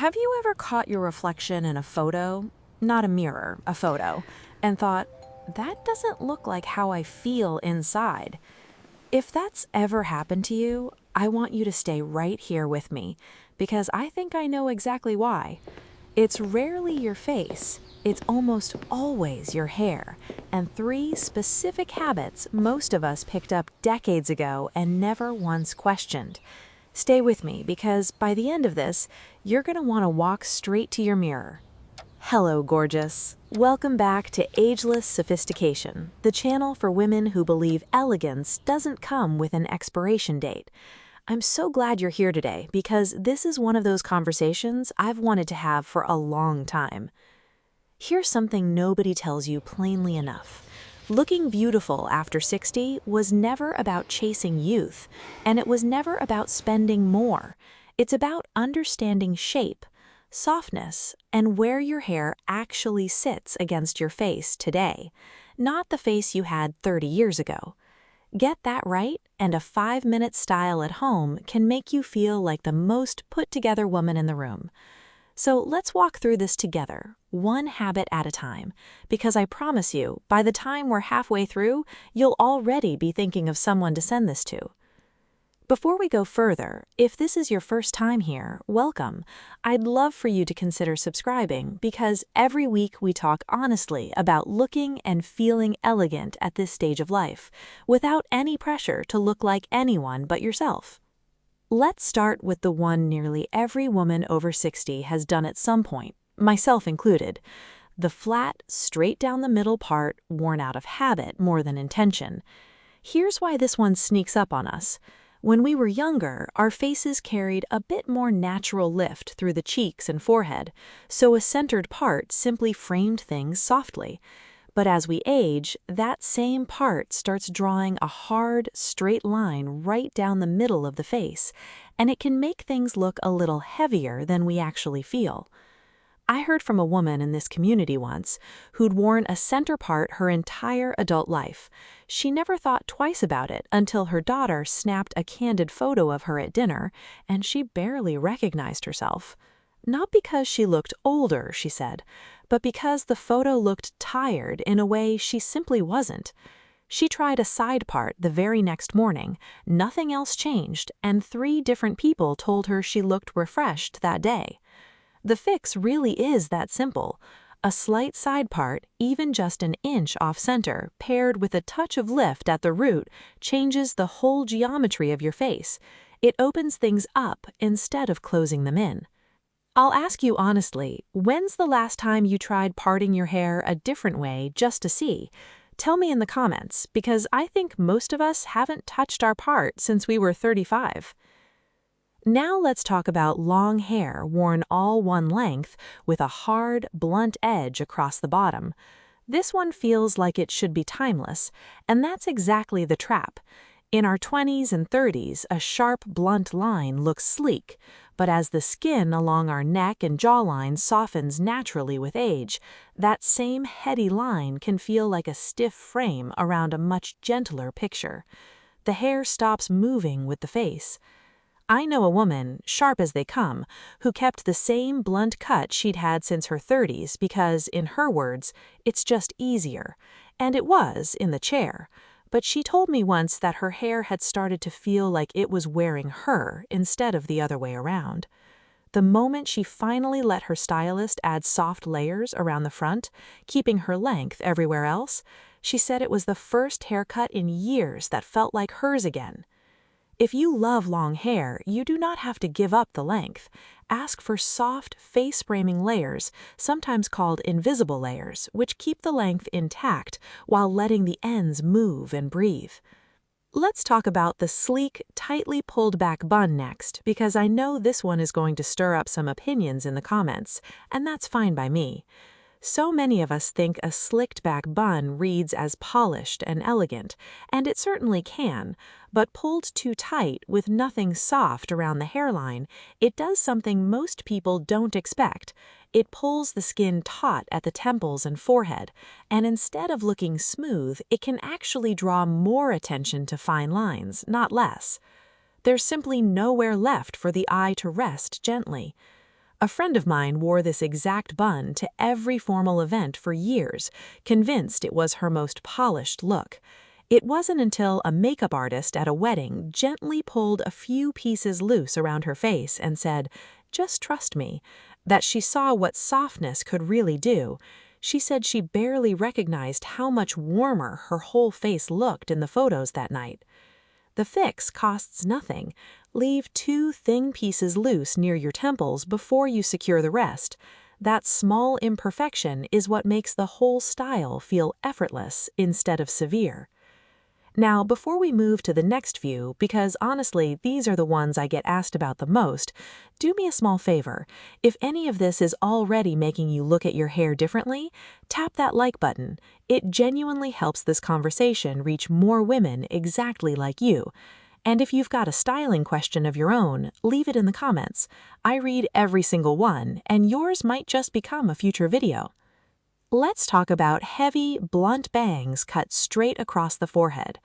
Have you ever caught your reflection in a photo, not a mirror, a photo, and thought, that doesn't look like how I feel inside? If that's ever happened to you, I want you to stay right here with me because I think I know exactly why. It's rarely your face, it's almost always your hair, and three specific habits most of us picked up decades ago and never once questioned. Stay with me because by the end of this, you're going to want to walk straight to your mirror. Hello, gorgeous. Welcome back to Ageless Sophistication, the channel for women who believe elegance doesn't come with an expiration date. I'm so glad you're here today because this is one of those conversations I've wanted to have for a long time. Here's something nobody tells you plainly enough. Looking beautiful after 60 was never about chasing youth, and it was never about spending more. It's about understanding shape, softness, and where your hair actually sits against your face today, not the face you had 30 years ago. Get that right, and a 5-minute style at home can make you feel like the most put-together woman in the room. So let's walk through this together, one habit at a time, because I promise you, by the time we're halfway through, you'll already be thinking of someone to send this to. Before we go further, if this is your first time here, welcome. I'd love for you to consider subscribing because every week we talk honestly about looking and feeling elegant at this stage of life, without any pressure to look like anyone but yourself. Let's start with the one nearly every woman over 60 has done at some point, myself included. The flat, straight down the middle part worn out of habit more than intention. Here's why this one sneaks up on us. When we were younger, our faces carried a bit more natural lift through the cheeks and forehead, so a centered part simply framed things softly. But as we age, that same part starts drawing a hard, straight line right down the middle of the face, and it can make things look a little heavier than we actually feel. I heard from a woman in this community once who'd worn a center part her entire adult life. She never thought twice about it until her daughter snapped a candid photo of her at dinner, and she barely recognized herself. Not because she looked older, she said, but because the photo looked tired in a way she simply wasn't. She tried a side part the very next morning, nothing else changed, and 3 different people told her she looked refreshed that day. The fix really is that simple. A slight side part, even just an inch off center, paired with a touch of lift at the root, changes the whole geometry of your face. It opens things up instead of closing them in. I'll ask you honestly, when's the last time you tried parting your hair a different way just to see? Tell me in the comments, because I think most of us haven't touched our part since we were 35. Now let's talk about long hair worn all one length with a hard, blunt edge across the bottom. This one feels like it should be timeless, and that's exactly the trap. In our 20s and 30s, a sharp, blunt line looks sleek, but as the skin along our neck and jawline softens naturally with age, that same heady line can feel like a stiff frame around a much gentler picture. The hair stops moving with the face. I know a woman, sharp as they come, who kept the same blunt cut she'd had since her 30s because, in her words, it's just easier. And it was, in the chair. But she told me once that her hair had started to feel like it was wearing her instead of the other way around. The moment she finally let her stylist add soft layers around the front, keeping her length everywhere else, she said it was the first haircut in years that felt like hers again. If you love long hair, you do not have to give up the length. Ask for soft, face-framing layers, sometimes called invisible layers, which keep the length intact while letting the ends move and breathe. Let's talk about the sleek, tightly pulled back bun next, because I know this one is going to stir up some opinions in the comments, and that's fine by me. So many of us think a slicked back bun reads as polished and elegant, and it certainly can, but pulled too tight with nothing soft around the hairline, it does something most people don't expect. It pulls the skin taut at the temples and forehead, and instead of looking smooth, it can actually draw more attention to fine lines, not less. There's simply nowhere left for the eye to rest gently. A friend of mine wore this exact bun to every formal event for years, convinced it was her most polished look. It wasn't until a makeup artist at a wedding gently pulled a few pieces loose around her face and said, "Just trust me," that she saw what softness could really do. She said she barely recognized how much warmer her whole face looked in the photos that night. The fix costs nothing. Leave 2 thin pieces loose near your temples before you secure the rest. That small imperfection is what makes the whole style feel effortless instead of severe. Now, before we move to the next few, because honestly, these are the ones I get asked about the most, do me a small favor. If any of this is already making you look at your hair differently, tap that like button. It genuinely helps this conversation reach more women exactly like you. And if you've got a styling question of your own, leave it in the comments. I read every single one, and yours might just become a future video. Let's talk about heavy, blunt bangs cut straight across the forehead.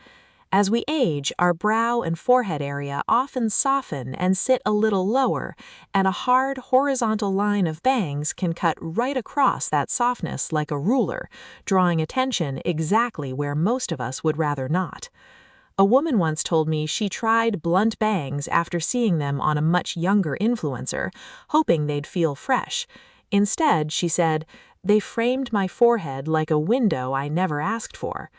As we age, our brow and forehead area often soften and sit a little lower, and a hard, horizontal line of bangs can cut right across that softness like a ruler, drawing attention exactly where most of us would rather not. A woman once told me she tried blunt bangs after seeing them on a much younger influencer, hoping they'd feel fresh. Instead, she said, "They framed my forehead like a window I never asked for."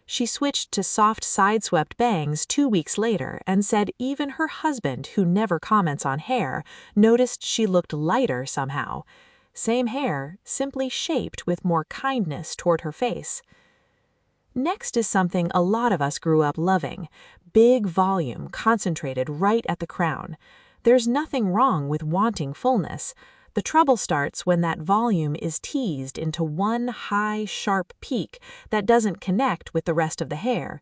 She switched to soft side-swept bangs 2 weeks later and said even her husband, who never comments on hair, noticed she looked lighter somehow. Same hair, simply shaped with more kindness toward her face. Next is something a lot of us grew up loving: big volume concentrated right at the crown. There's nothing wrong with wanting fullness. The trouble starts when that volume is teased into one high, sharp peak that doesn't connect with the rest of the hair.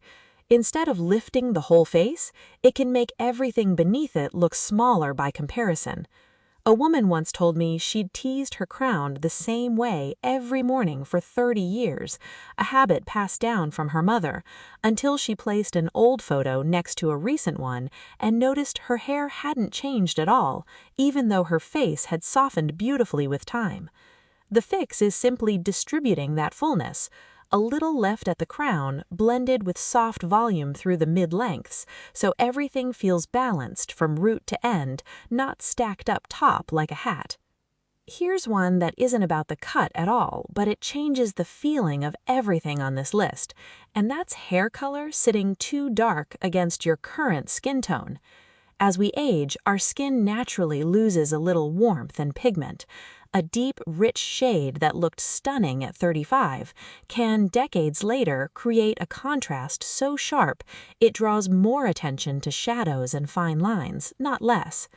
Instead of lifting the whole face, it can make everything beneath it look smaller by comparison. A woman once told me she'd teased her crown the same way every morning for 30 years, a habit passed down from her mother, until she placed an old photo next to a recent one and noticed her hair hadn't changed at all, even though her face had softened beautifully with time. The fix is simply distributing that fullness. A little left at the crown, blended with soft volume through the mid-lengths, so everything feels balanced from root to end, not stacked up top like a hat. Here's one that isn't about the cut at all, but it changes the feeling of everything on this list, and that's hair color sitting too dark against your current skin tone. As we age, our skin naturally loses a little warmth and pigment. A deep, rich shade that looked stunning at 35 can, decades later, create a contrast so sharp it draws more attention to shadows and fine lines, not less.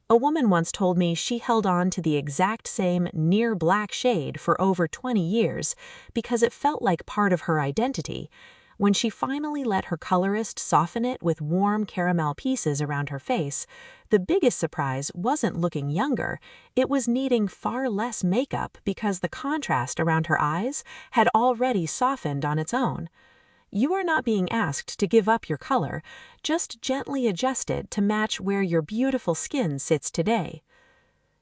A woman once told me she held on to the exact same near-black shade for over 20 years because it felt like part of her identity. When she finally let her colorist soften it with warm caramel pieces around her face, the biggest surprise wasn't looking younger, it was needing far less makeup because the contrast around her eyes had already softened on its own. You are not being asked to give up your color, just gently adjust it to match where your beautiful skin sits today.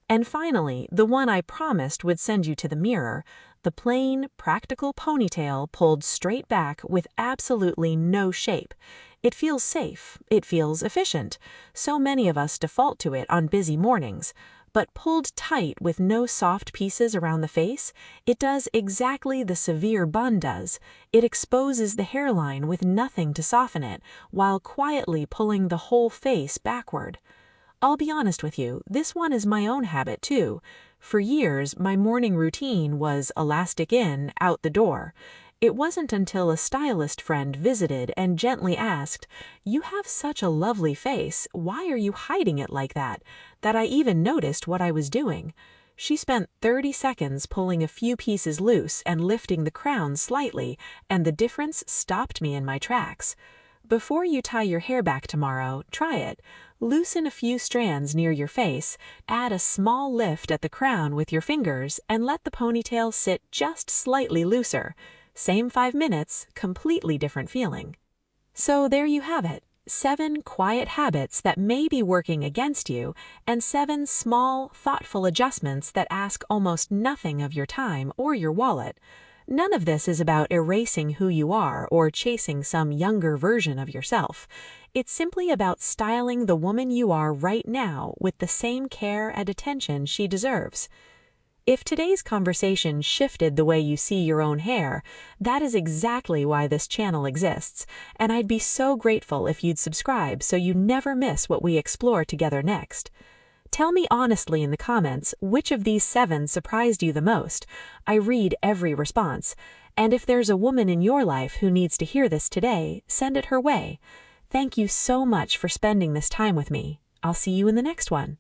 And finally, the one I promised would send you to the mirror, the plain, practical ponytail pulled straight back with absolutely no shape. It feels safe, it feels efficient. So many of us default to it on busy mornings. But pulled tight with no soft pieces around the face, it does exactly the severe bun does. It exposes the hairline with nothing to soften it, while quietly pulling the whole face backward. I'll be honest with you, this one is my own habit too. For years, my morning routine was elastic in, out the door. It wasn't until a stylist friend visited and gently asked, "You have such a lovely face, why are you hiding it like that?" that I even noticed what I was doing. She spent 30 seconds pulling a few pieces loose and lifting the crown slightly, and the difference stopped me in my tracks. Before you tie your hair back tomorrow, try it. Loosen a few strands near your face, add a small lift at the crown with your fingers, and let the ponytail sit just slightly looser. Same 5 minutes, completely different feeling. So there you have it. 7 quiet habits that may be working against you, and 7 small, thoughtful adjustments that ask almost nothing of your time or your wallet. None of this is about erasing who you are or chasing some younger version of yourself. It's simply about styling the woman you are right now with the same care and attention she deserves. If today's conversation shifted the way you see your own hair, that is exactly why this channel exists, and I'd be so grateful if you'd subscribe so you never miss what we explore together next. Tell me honestly in the comments which of these 7 surprised you the most. I read every response, and if there's a woman in your life who needs to hear this today, send it her way. Thank you so much for spending this time with me. I'll see you in the next one.